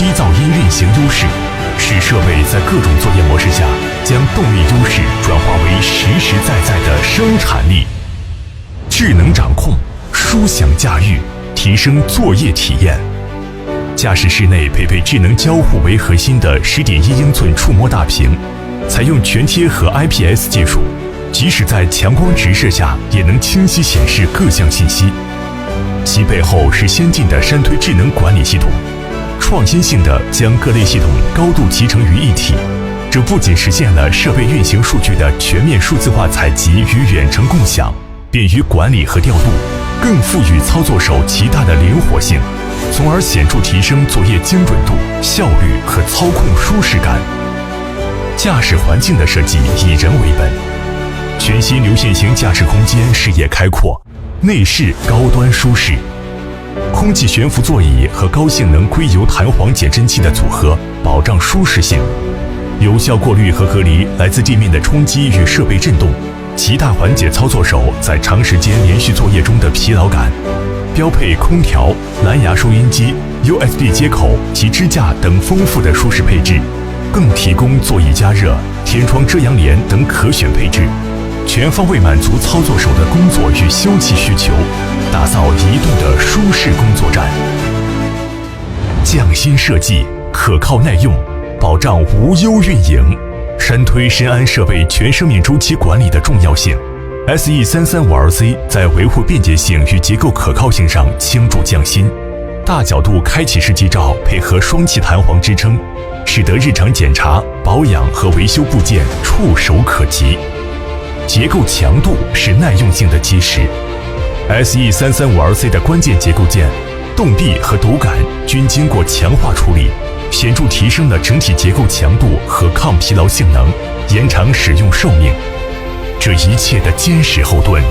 低噪音运行优势，使设备在各种作业模式下将动力优势转化为实实在在的生产力。智能掌控，舒享驾驭，提升作业体验。驾驶室内配备智能交互为核心的10.1英寸触摸大屏，采用全贴合 IPS 技术，即使在强光直射下也能清晰显示各项信息。其背后是先进的山推智能管理系统，创新性的将各类系统高度集成于一体。这不仅实现了设备运行数据的全面数字化采集与远程共享，便于管理和调度，更赋予操作手极大的灵活性，从而显著提升作业精准度、效率和操控舒适感。驾驶环境的设计以人为本，全新流线型驾驶空间视野开阔，内饰高端舒适，空气悬浮座椅和高性能硅油弹簧减震器的组合保障舒适性，有效过滤和隔离来自地面的冲击与设备震动，极大缓解操作手在长时间连续作业中的疲劳感。标配空调、蓝牙收音机、USB 接口及支架等丰富的舒适配置，更提供座椅加热、天窗遮阳帘等可选配置，全方位满足操作手的工作与休憩需求，打造移动的舒适工作站。匠心设计，可靠耐用，保障无忧运营。山推深谙设备全生命周期管理的重要性。SE335LC 在维护便捷性与结构可靠性上倾注匠心，大角度开启式机罩配合双气弹簧支撑，使得日常检查、保养和维修部件触手可及。结构强度是耐用性的基石。SE335LC 的关键结构件、动臂和斗杆均经过强化处理，显著提升了整体结构强度和抗疲劳性能，延长使用寿命。这一切的坚实后盾，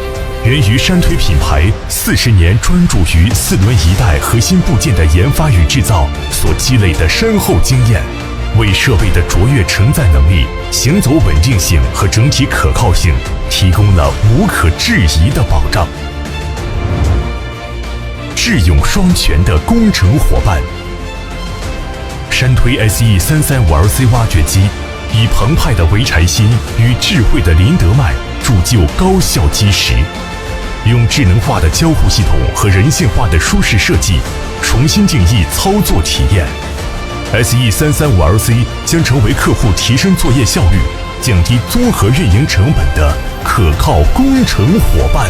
源于山推品牌40年专注于4轮一代核心部件的研发与制造所积累的深厚经验，为设备的卓越承载能力、行走稳定性和整体可靠性提供了无可置疑的保障。智勇双全的工程伙伴，山推 SE335LC 挖掘机以澎湃的潍柴心与智慧的林德迈铸就高效基石，用智能化的交互系统和人性化的舒适设计重新定义操作体验。SE335LC 将成为客户提升作业效率、降低综合运营成本的可靠工程伙伴。